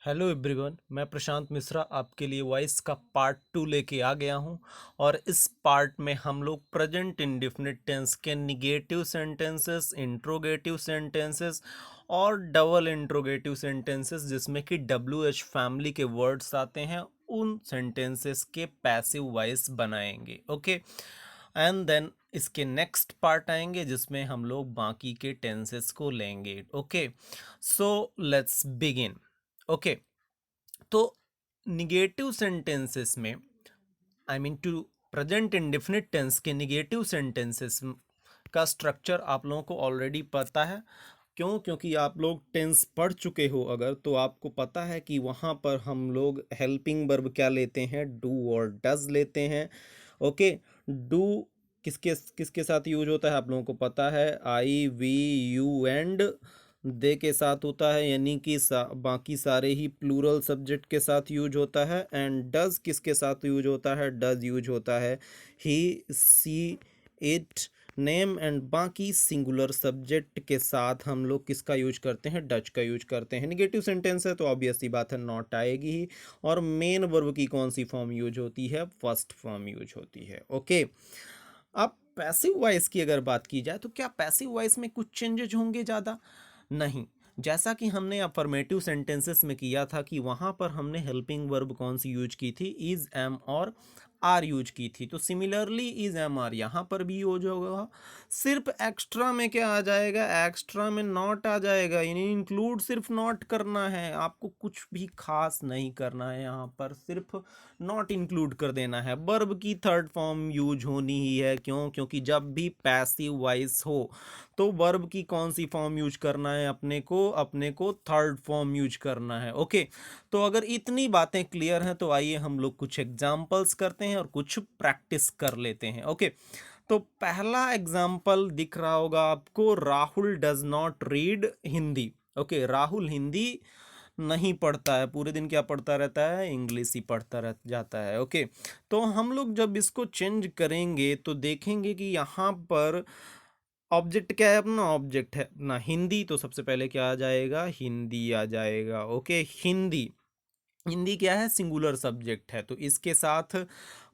Hello everyone, मैं प्रशांत मिश्रा आपके लिए वॉइस का पार्ट 2 लेके आ गया हूं। और इस पार्ट में हम लोग प्रेजेंट इंडेफिनिट टेंस के निगेटिव सेंटेंसेस, इंट्रोगेटिव सेंटेंसेस और डबल इंट्रोगेटिव सेंटेंसेस जिसमें कि डब्ल्यू एच फैमिली के वर्ड्स आते हैं, उन सेंटेंसेस के पैसिव वॉइस बनाएंगे। ओके, एंड देन इसके नेक्स्ट पार्ट आएंगे जिसमें हम लोग बाकी के टेंसेस को लेंगे। Okay, so let's begin. Okay, तो निगेटिव सेंटेंसेस में, I mean to present indefinite tense के निगेटिव सेंटेंसेस का स्ट्रक्चर आप लोगों को ऑलरेडी पता है। क्यों? क्योंकि आप लोग टेंस पढ़ चुके हो अगर, तो आपको पता है कि वहाँ पर हम लोग हेल्पिंग वर्ब क्या लेते हैं, डू और डज लेते हैं। ओके, डू किसके किसके साथ यूज होता है आप लोगों को पता है, आई वी यू एंड दे के साथ होता है, यानी कि बाकी सारे ही प्लूरल सब्जेक्ट के साथ यूज होता है। एंड डज किसके साथ यूज होता है, डज यूज होता है ही, सी, इट, नेम एंड बाकी सिंगुलर सब्जेक्ट के साथ हम लोग किसका यूज करते हैं, डज का यूज करते हैं। निगेटिव सेंटेंस है तो ऑब्वियस सी बात है नॉट आएगी ही। और मेन वर्ब की कौन सी फॉर्म यूज होती है, फर्स्ट फॉर्म यूज होती है। ओके, अब पैसिव वॉइस की अगर बात की जाए तो क्या पैसिव वॉइस में कुछ चेंजेज होंगे? ज़्यादा नहीं। जैसा कि हमने अफर्मेटिव सेंटेंसेस में किया था कि वहाँ पर हमने हेल्पिंग वर्ब कौन सी यूज की थी, इज, एम और आर यूज की थी, तो सिमिलरली इज, एम, आर यहाँ पर भी यूज होगा। सिर्फ एक्स्ट्रा में क्या आ जाएगा, एक्स्ट्रा में नॉट आ जाएगा, यानी इंक्लूड सिर्फ नॉट करना है, आपको कुछ भी खास नहीं करना है, यहाँ पर सिर्फ नॉट इंक्लूड कर देना है। वर्ब की थर्ड फॉर्म यूज होनी ही है। क्यों? क्योंकि जब भी पैसिव वॉइस हो तो वर्ब की कौन सी फॉर्म यूज करना है, अपने को थर्ड फॉर्म यूज करना है। ओके, तो अगर इतनी बातें क्लियर हैं तो आइए हम लोग कुछ एग्जाम्पल्स करते हैं और कुछ प्रैक्टिस कर लेते हैं। ओके, तो पहला एग्जाम्पल दिख रहा होगा आपको, Rahul does not read Hindi. Okay, Rahul Hindi नहीं पढ़ता है, पूरे दिन क्या पढ़ता रहता है, इंग्लिश ही पढ़ता रह जाता है। ओके, तो हम लोग जब इसको चेंज करेंगे तो देखेंगे कि यहाँ पर ऑब्जेक्ट क्या है, अपना ऑब्जेक्ट है अपना हिंदी, तो सबसे पहले क्या आ जाएगा, हिंदी आ जाएगा। ओके, हिंदी, हिंदी क्या है, सिंगुलर सब्जेक्ट है, तो इसके साथ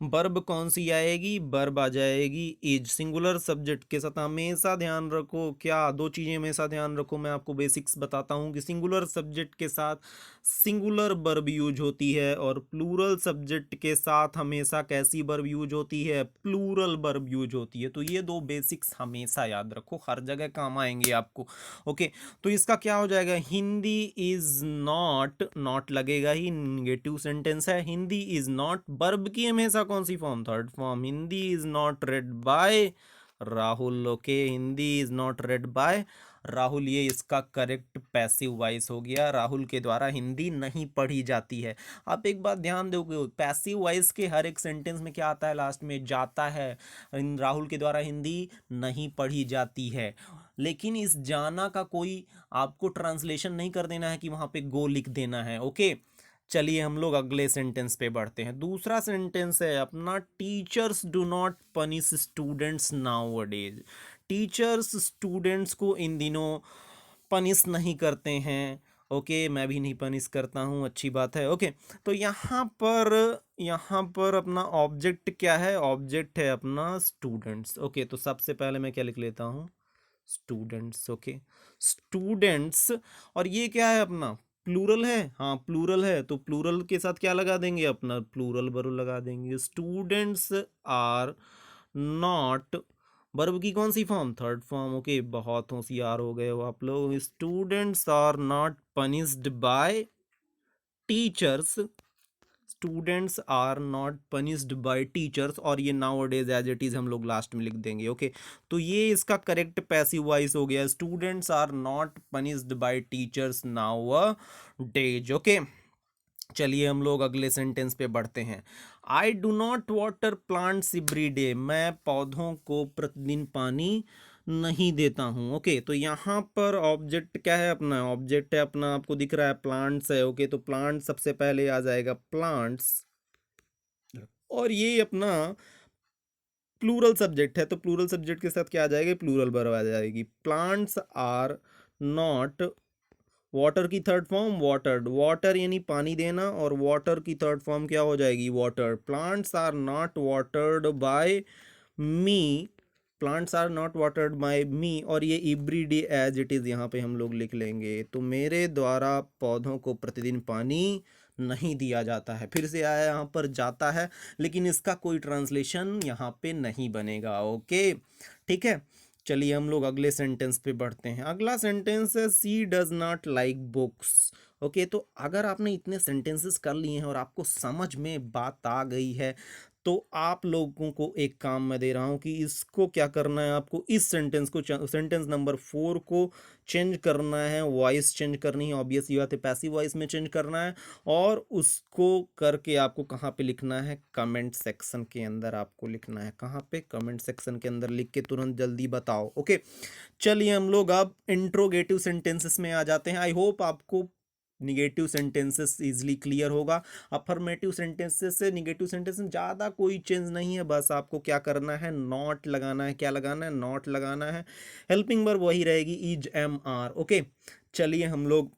वर्ब कौन सी आएगी, वर्ब आ जाएगी इज। सिंगुलर सब्जेक्ट के साथ हमेशा ध्यान रखो, क्या दो चीज़ें हमेशा ध्यान रखो, मैं आपको बेसिक्स बताता हूँ कि सिंगुलर सब्जेक्ट के साथ सिंगुलर वर्ब यूज होती है और प्लूरल सब्जेक्ट के साथ हमेशा कैसी वर्ब यूज होती है, प्लूरल वर्ब यूज होती है। तो ये दो बेसिक्स हमेशा याद रखो, हर जगह काम आएंगे आपको। ओके, तो इसका क्या हो जाएगा, हिंदी इज नॉट, नॉट लगेगा ही, निगेटिव सेंटेंस है, हिंदी इज नॉट, वर्ब की हमेशा कौन सी form, third form, Hindi is not read by Rahul. Okay, Hindi is not read by Rahul, ये इसका करेक्ट पैसिव वॉइस हो गया, राहुल के द्वारा हिंदी नहीं पढ़ी जाती है। आप एक बात ध्यान दोगे, पैसिव वॉइस के हर एक सेंटेंस में क्या आता है, लास्ट में जाता है, राहुल के द्वारा हिंदी नहीं पढ़ी जाती है। लेकिन इस जाना का कोई आपको ट्रांसलेशन नहीं कर देना है कि वहां पे गो लिख देना है। ओके, चलिए हम लोग अगले सेंटेंस पे बढ़ते हैं। दूसरा सेंटेंस है अपना, teachers do not punish students now days. Teachers students को इन दिनों पनिश नहीं करते हैं। ओके, मैं भी नहीं पनिश करता हूँ, अच्छी बात है। ओके, तो यहाँ पर अपना ऑब्जेक्ट क्या है, ऑब्जेक्ट है अपना स्टूडेंट्स। ओके, तो सबसे पहले मैं क्या लिख लेता हूँ, स्टूडेंट्स। ओके, स्टूडेंट्स, और ये क्या है अपना, प्लूरल है, हाँ प्लूरल है, तो प्लूरल के साथ क्या लगा देंगे, अपना प्लूरल वर्ब लगा देंगे। स्टूडेंट्स आर नॉट, वर्ब की कौन सी फॉर्म, थर्ड फॉर्म। ओके, बहुत होशियार हो गए हो आप लोग। Students are not punished by teachers, students are not punished by teachers, और ये nowadays as it is हम लोग लास्ट में लिख देंगे। ओके, तो ये इसका करेक्ट पैसिव वॉइस हो गया, students are not punished by teachers nowadays. Okay, चलिए हम लोग अगले सेंटेंस पे बढ़ते हैं। I do not water plants every day, मैं पौधों को प्रतिदिन पानी नहीं देता हूँ। ओके, तो यहाँ पर ऑब्जेक्ट क्या है, अपना ऑब्जेक्ट है अपना, आपको दिख रहा है प्लांट्स है। ओके, तो प्लांट सबसे पहले आ जाएगा, प्लांट्स, और ये अपना प्लूरल सब्जेक्ट है, तो प्लूरल सब्जेक्ट के साथ क्या आ जाएगा, प्लूरल वर्ब आ जाएगी। प्लांट्स आर नॉट वाटर की थर्ड फॉर्म वाटर्ड, वाटर यानी पानी देना, और वाटर की थर्ड फॉर्म क्या हो जाएगी, water. Plants are not watered by me, plants are not watered by me, और ये every day as it is यहाँ पे हम लोग लिख लेंगे। तो मेरे द्वारा पौधों को प्रतिदिन पानी नहीं दिया जाता है। फिर से आया यहाँ पर जाता है, लेकिन इसका कोई ट्रांसलेशन यहाँ पे नहीं बनेगा। ओके, ठीक है। चलिए हम लोग अगले सेंटेंस पे बढ़ते हैं। अगला सेंटेंस है she does not like books. Okay, तो अगर आपने इतने सेंटेंसेस कर लिए हैं और आपको समझ में बात आ गई है, तो आप लोगों को एक काम मैं दे रहा हूं कि इसको क्या करना है, आपको इस सेंटेंस को, सेंटेंस नंबर 4 को चेंज करना है, वॉइस चेंज करनी है, ऑब्वियस ये बात है, पैसिव वॉइस में चेंज करना है, और उसको करके आपको कहाँ पे लिखना है, कमेंट सेक्शन के अंदर आपको लिखना है। कहाँ पे, कमेंट सेक्शन के अंदर लिख के तुरंत जल्दी बताओ। ओके, चलिए हम लोग अब इंट्रोगेटिव सेंटेंसेस में आ जाते हैं। आई होप आपको निगेटिव सेंटेंसेस इजीली क्लियर होगा। अफर्मेटिव सेंटेंसेस से निगेटिव सेंटेंस में ज़्यादा कोई चेंज नहीं है, बस आपको क्या करना है, नॉट लगाना है। क्या लगाना है, नॉट लगाना है। हेल्पिंग वर्ब वही रहेगी, इज, एम, आर। ओके, चलिए हम लोग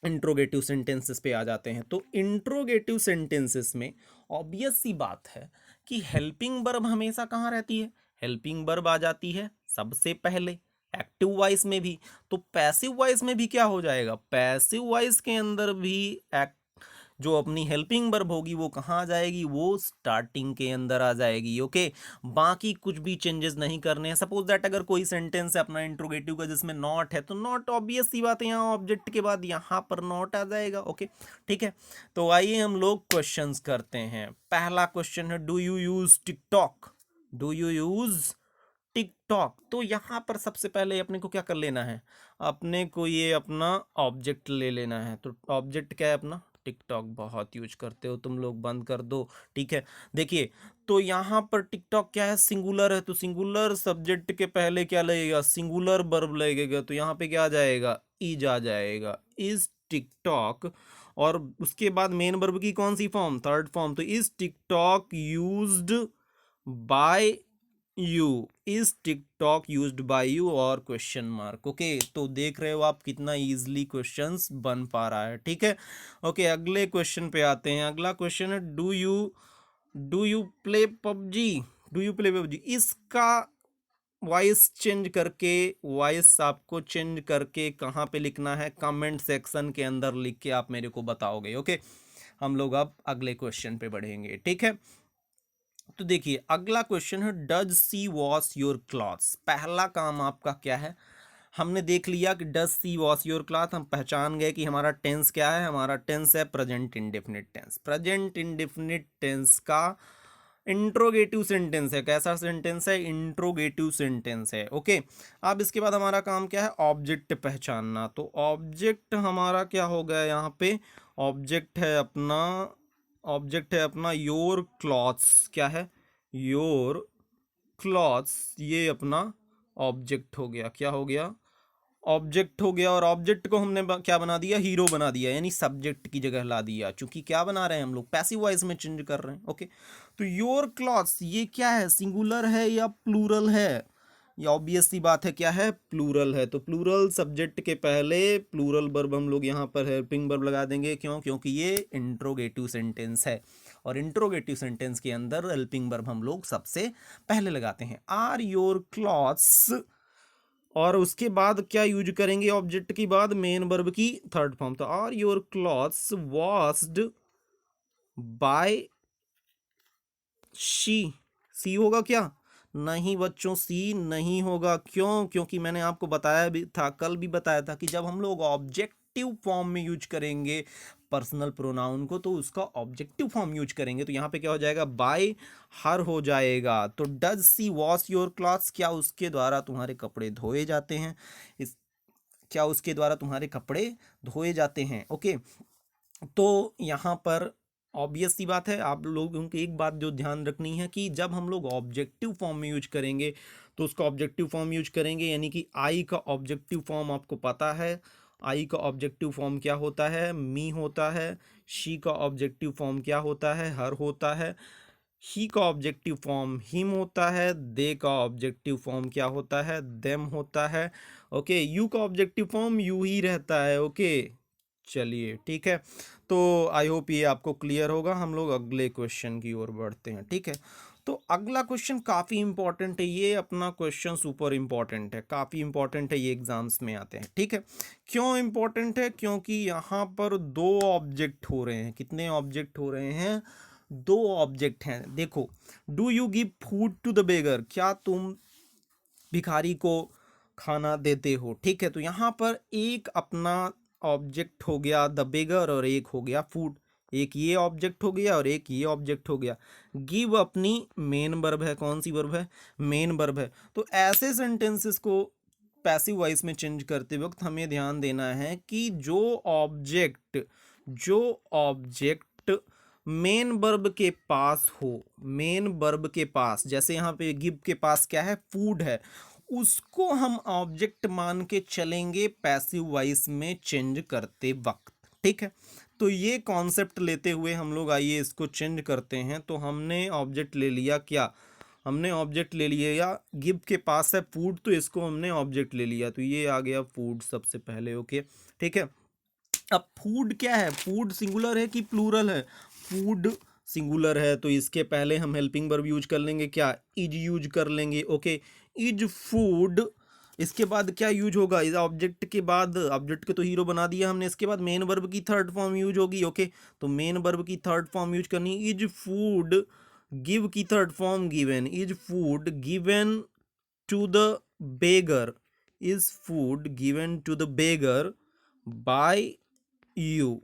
इंट्रोगेटिव सेंटेंसेस पे आ जाते हैं। तो इंट्रोगेटिव सेंटेंसेस में ऑब्वियस सी बात है कि हेल्पिंग वर्ब हमेशा कहाँ रहती है, हेल्पिंग वर्ब आ जाती है सबसे पहले एक्टिव वॉइस में भी। तो पैसिव वॉइस में भी क्या हो जाएगा, पैसिव वॉइस के अंदर भी जो अपनी हेल्पिंग वर्ब होगी वो कहाँ आ जाएगी, वो स्टार्टिंग के अंदर आ जाएगी। ओके, बाकी कुछ भी चेंजेस नहीं करने हैं। सपोज दैट अगर कोई सेंटेंस है अपना इंट्रोगेटिव का जिसमें नॉट है, तो नॉट ऑब्वियस सी बात है, यहाँ ऑब्जेक्ट के बाद यहाँ पर नॉट आ जाएगा। ओके, ठीक है। तो आइए हम लोग क्वेश्चंस करते हैं। पहला क्वेश्चन है, do you use TikTok, do you use TikTok. तो यहाँ पर सबसे पहले अपने को क्या कर लेना है, अपने को ये अपना ऑब्जेक्ट ले लेना है। तो ऑब्जेक्ट क्या है अपना, टिकटॉक। बहुत यूज करते हो तुम लोग, बंद कर दो। ठीक है, देखिए तो यहाँ पर टिकटॉक क्या है, सिंगुलर है, तो सिंगुलर सब्जेक्ट के पहले क्या लगेगा, सिंगुलर वर्ब लगेगा। तो यहाँ पे क्या आ जाएगा, इज आ जाएगा, इज टिकटॉक। और उसके बाद मेन वर्ब की कौन सी फॉर्म, थर्ड फॉर्म। तो is TikTok used by you, is TikTok used by you, और क्वेश्चन मार्क। ओके, तो देख रहे हो आप कितना इजीली क्वेश्चंस बन पा रहा है। ठीक है, ओके, अगले क्वेश्चन पे आते हैं। अगला क्वेश्चन है, do you play PUBG, do you play PUBG. इसका वॉइस चेंज करके, वॉइस आपको चेंज करके कहाँ पे लिखना है, कमेंट सेक्शन के अंदर लिख के आप मेरे को बताओगे। ओके, हम लोग अब अगले क्वेश्चन पे बढ़ेंगे। ठीक है, तो देखिए अगला क्वेश्चन है, does she wash your clothes. पहला काम आपका क्या है, हमने देख लिया कि does she wash your cloth, हम पहचान गए कि हमारा टेंस क्या है, हमारा टेंस है present indefinite tense. Present indefinite tense का इंट्रोगेटिव सेंटेंस है। कैसा सेंटेंस है, इंट्रोगेटिव सेंटेंस है। ओके, अब इसके बाद हमारा काम क्या है, ऑब्जेक्ट पहचानना। तो ऑब्जेक्ट हमारा क्या हो गया यहाँ पे, ऑब्जेक्ट है अपना, ऑब्जेक्ट है अपना योर क्लॉथ्स। क्या है, योर क्लॉथ्स, ये अपना ऑब्जेक्ट हो गया। क्या हो गया, ऑब्जेक्ट हो गया। और ऑब्जेक्ट को हमने क्या बना दिया, हीरो बना दिया, यानी सब्जेक्ट की जगह ला दिया। चूंकि क्या बना रहे हैं हम लोग, पैसिव वॉइस में चेंज कर रहे हैं। ओके, तो योर क्लॉथ्स ये क्या है, सिंगुलर है या प्लूरल है, ये ऑब्वियस सी बात है, क्या है, प्लूरल है। तो प्लूरल सब्जेक्ट के पहले प्लूरल वर्ब हम लोग यहाँ पर हेल्पिंग वर्ब लगा देंगे। क्यों, क्योंकि ये इंट्रोगेटिव सेंटेंस है, और इंट्रोगेटिव सेंटेंस के अंदर हेल्पिंग वर्ब हम लोग सबसे पहले लगाते हैं। आर योर क्लॉथ्स, और उसके बाद क्या यूज करेंगे, ऑब्जेक्ट की बाद मेन वर्ब की थर्ड फॉर्म। तो are your clothes washed by she होगा क्या, नहीं बच्चों, सी नहीं होगा। क्यों, क्योंकि मैंने आपको बताया भी था, कल भी बताया था कि जब हम लोग ऑब्जेक्टिव फॉर्म में यूज करेंगे पर्सनल प्रोनाउन को, तो उसका ऑब्जेक्टिव फॉर्म यूज करेंगे। तो यहाँ पे क्या हो जाएगा, बाय हर हो जाएगा। तो does she wash your clothes, क्या उसके द्वारा तुम्हारे कपड़े धोए जाते हैं, इस क्या उसके द्वारा तुम्हारे कपड़े धोए जाते हैं। ओके, तो यहाँ पर ऑब्वियस सी बात है, आप लोगों की एक बात जो ध्यान रखनी है कि जब हम लोग ऑब्जेक्टिव फॉर्म में यूज करेंगे, तो उसका ऑब्जेक्टिव फॉर्म यूज करेंगे, यानी कि आई का ऑब्जेक्टिव फॉर्म आपको पता है। आई का ऑब्जेक्टिव फॉर्म क्या होता है, मी होता है। शी का ऑब्जेक्टिव फॉर्म क्या होता है, हर होता है। ही का ऑब्जेक्टिव फॉर्म हिम होता है, दे का ऑब्जेक्टिव फॉर्म क्या होता है, देम होता है। ओके, यू का ऑब्जेक्टिव फॉर्म यू ही रहता है। ओके, चलिए ठीक है। तो आई होप ये आपको क्लियर होगा। हम लोग अगले क्वेश्चन की ओर बढ़ते हैं। ठीक है, तो अगला क्वेश्चन काफ़ी इंपॉर्टेंट है। ये अपना क्वेश्चन सुपर इंपॉर्टेंट है, काफ़ी इंपॉर्टेंट है, ये एग्जाम्स में आते हैं। ठीक है, क्यों इंपॉर्टेंट है? क्योंकि यहाँ पर दो ऑब्जेक्ट हो रहे हैं। कितने ऑब्जेक्ट हो रहे हैं? दो ऑब्जेक्ट हैं। देखो, do you give food to the beggar? क्या तुम भिखारी को खाना देते हो? ठीक है, तो यहाँ पर एक अपना ऑब्जेक्ट हो गया द बेगर और एक हो गया फूड। एक ये ऑब्जेक्ट हो गया और एक ये ऑब्जेक्ट हो गया। गिव अपनी मेन वर्ब है। कौन सी वर्ब है? मेन वर्ब है। तो ऐसे सेंटेंसेस को पैसिव वॉइस में चेंज करते वक्त हमें ध्यान देना है कि जो ऑब्जेक्ट मेन वर्ब के पास हो, मेन वर्ब के पास, जैसे यहाँ पे गिव के पास क्या है? फूड है, उसको हम ऑब्जेक्ट मान के चलेंगे पैसिव वॉइस में चेंज करते वक्त। ठीक है, तो ये कॉन्सेप्ट लेते हुए हम लोग आइए इसको चेंज करते हैं। तो हमने ऑब्जेक्ट ले लिया क्या? हमने ऑब्जेक्ट ले लिया, या गिव के पास है फूड, तो इसको हमने ऑब्जेक्ट ले लिया, तो ये आ गया फूड सबसे पहले। ओके, ठीक है। अब फूड क्या है? फूड सिंगुलर है कि प्लूरल है? फूड सिंगुलर है, तो इसके पहले हम हेल्पिंग वर्ब यूज कर लेंगे, क्या? इज यूज कर लेंगे। Okay, is food. इसके बाद क्या यूज होगा? इस ऑब्जेक्ट के बाद, ऑब्जेक्ट को तो हीरो बना दिया हमने, इसके बाद मेन वर्ब की थर्ड फॉर्म यूज होगी। ओके, तो मेन वर्ब की थर्ड फॉर्म यूज करनी, इज फूड। गिव की third form given, is food given to the beggar, is food given to the beggar by you,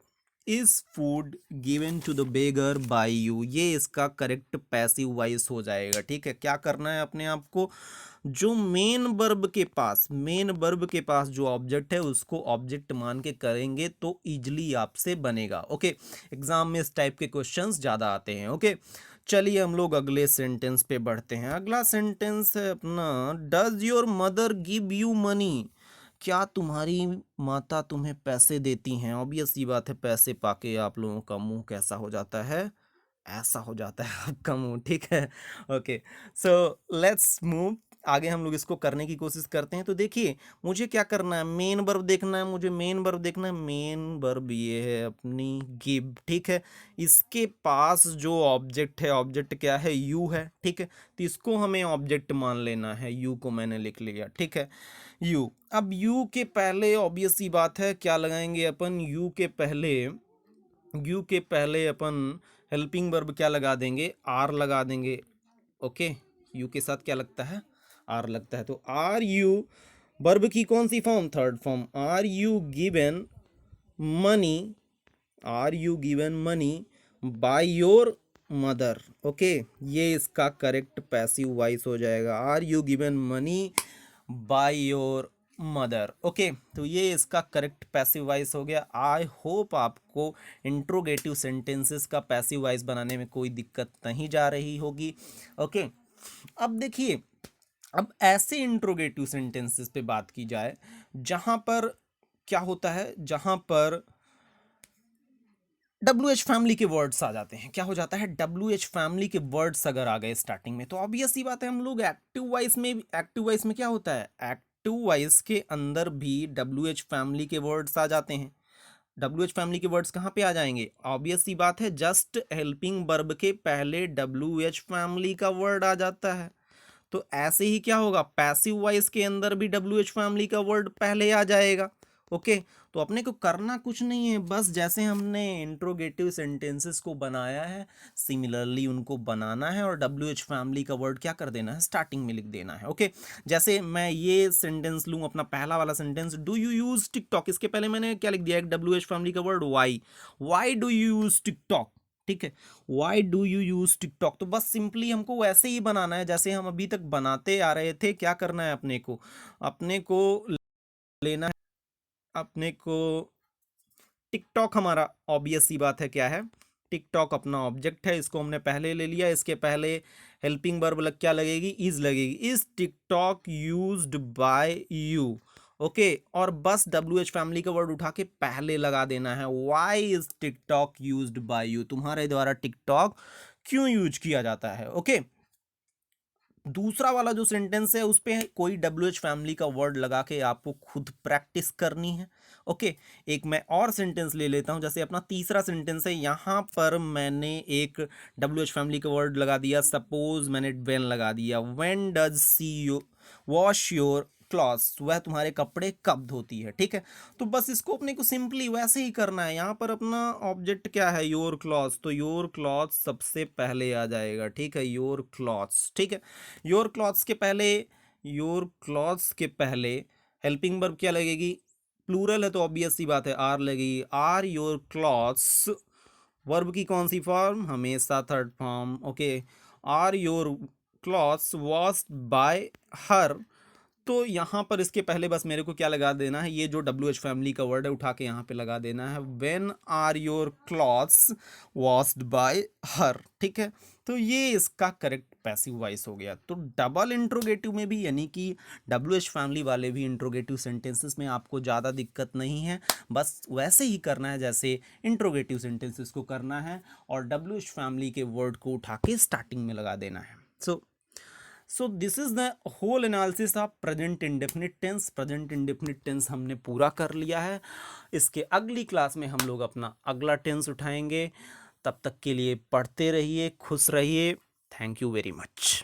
is food given to the beggar by you. ये इसका correct passive voice हो जाएगा। ठीक है, क्या करना है अपने आप को? जो मेन वर्ब के पास, मेन वर्ब के पास जो ऑब्जेक्ट है उसको ऑब्जेक्ट मान के करेंगे तो इजली आपसे बनेगा। ओके, एग्जाम में इस टाइप के क्वेश्चंस ज़्यादा आते हैं। ओके, चलिए हम लोग अगले सेंटेंस पे बढ़ते हैं। अगला सेंटेंस है अपना, does your mother give you money? क्या तुम्हारी माता तुम्हें पैसे देती हैं? ऑब्वियस सी बात है, पैसे पाके आप लोगों का मुंह कैसा हो जाता है? ऐसा हो जाता है आपका मुंह। ठीक है, ओके, सो लेट्स मूव आगे। हम लोग इसको करने की कोशिश करते हैं। तो देखिए, मुझे क्या करना है? मेन वर्ब देखना है, मुझे मेन वर्ब देखना है। मेन वर्ब ये है अपनी गिव। ठीक है, इसके पास जो ऑब्जेक्ट है, ऑब्जेक्ट क्या है? यू है। ठीक है, तो इसको हमें ऑब्जेक्ट मान लेना है। यू को मैंने लिख लिया। ठीक है, यू। अब यू के पहले ऑब्वियस सी बात है क्या लगाएंगे अपन? यू के पहले अपन हेल्पिंग वर्ब क्या लगा देंगे? आर लगा देंगे। ओके, यू के साथ क्या लगता है? आर लगता है। तो आर यू, वर्ब की कौन सी form? Third form. Are you given money, are you given money by your mother? Okay, ये इसका करेक्ट पैसिव वॉइस हो जाएगा। Are you given money by your mother? Okay, तो ये इसका करेक्ट पैसिव वॉइस हो गया। आई होप आपको इंट्रोगेटिव सेंटेंसेस का पैसिव वॉइस बनाने में कोई दिक्कत नहीं जा रही होगी। ओके, अब देखिए, अब ऐसे इंट्रोगेटिव सेंटेंसेस पे बात की जाए जहां पर क्या होता है, जहां पर WH फैमिली के वर्ड्स आ जाते हैं। क्या हो जाता है? WH फैमिली के वर्ड्स अगर आ गए स्टार्टिंग में, तो ऑब्वियस सी बात है, हम लोग एक्टिव वॉइस में क्या होता है? एक्टिव वॉइस के अंदर भी WH फैमिली के वर्ड्स आ जाते हैं। WH फैमिली के वर्ड्स कहाँ पे आ जाएंगे? ऑब्वियस सी बात है, जस्ट हेल्पिंग वर्ब के पहले WH फैमिली का वर्ड आ जाता है। तो ऐसे ही क्या होगा? पैसिव वॉइस के अंदर भी WH फैमिली का वर्ड पहले आ जाएगा। ओके, तो अपने को करना कुछ नहीं है, बस जैसे हमने इंट्रोगेटिव सेंटेंसेस को बनाया है, सिमिलरली उनको बनाना है और WH फैमिली का वर्ड क्या कर देना है? स्टार्टिंग में लिख देना है। ओके, जैसे मैं ये सेंटेंस लूँ, अपना पहला वाला sentence, do you use TikTok? इसके पहले मैंने क्या लिख दिया? एक WH फैमिली का word why do you use TikTok? ठीक है, why do you use TikTok? तो बस सिंपली हमको वैसे ही बनाना है जैसे हम अभी तक बनाते आ रहे थे। क्या करना है अपने को लेना है, अपने को टिकटॉक, हमारा ऑब्वियस सी बात है क्या है? टिकटॉक अपना ऑब्जेक्ट है, इसको हमने पहले ले लिया। इसके पहले हेल्पिंग वर्ब क्या लगेगी? इज लगेगी। Is TikTok used by you? Okay, और बस WH फैमिली का वर्ड उठा के पहले लगा देना है। Why is TikTok used by you? तुम्हारे द्वारा टिकटॉक क्यों यूज किया जाता है। ओके, दूसरा वाला जो सेंटेंस है उस पे कोई WH फैमिली का वर्ड लगा के आपको खुद प्रैक्टिस करनी है। ओके, एक मैं और सेंटेंस ले लेता हूं, जैसे अपना तीसरा सेंटेंस है, यहां पर मैंने एक WH फैमिली का वर्ड लगा दिया, सपोज मैंने व्हेन लगा दिया, when does she you wash your clothes, वह तुम्हारे कपड़े कब धोती है। ठीक है, तो बस इसको अपने को सिंपली वैसे ही करना है। यहाँ पर अपना ऑब्जेक्ट क्या है, योर क्लॉथ्स, तो योर क्लॉथ्स सबसे पहले आ जाएगा। ठीक है, योर क्लॉथ्स। ठीक है, योर क्लॉथ्स के पहले, योर क्लॉथ्स के पहले हेल्पिंग वर्ब क्या लगेगी, प्लूरल है तो ऑब्वियस सी बात है आर लगेगी। आर योर क्लॉथ्स, वर्ब की कौन सी फॉर्म, हमेशा third form. Okay, are your clothes washed by her, तो यहाँ पर इसके पहले बस मेरे को क्या लगा देना है, ये जो WH फैमिली का वर्ड है उठा के यहाँ पे लगा देना है, when are your clothes washed by her. ठीक है, तो ये इसका करेक्ट पैसिव वॉइस हो गया। तो डबल इंट्रोगेटिव में भी, यानी कि WH फैमिली वाले भी इंट्रोगेटिव सेंटेंसेस में आपको ज़्यादा दिक्कत नहीं है, बस वैसे ही करना है जैसे इंट्रोगेटिव सेंटेंसेस को करना है, और WH फैमिली के वर्ड को उठा के स्टार्टिंग में लगा देना है। So this is the whole analysis of present indefinite tense. Present indefinite tense हमने पूरा कर लिया है। इसके अगली क्लास में हम लोग अपना अगला टेंस उठाएंगे। तब तक के लिए पढ़ते रहिए, खुश रहिए। Thank you very much.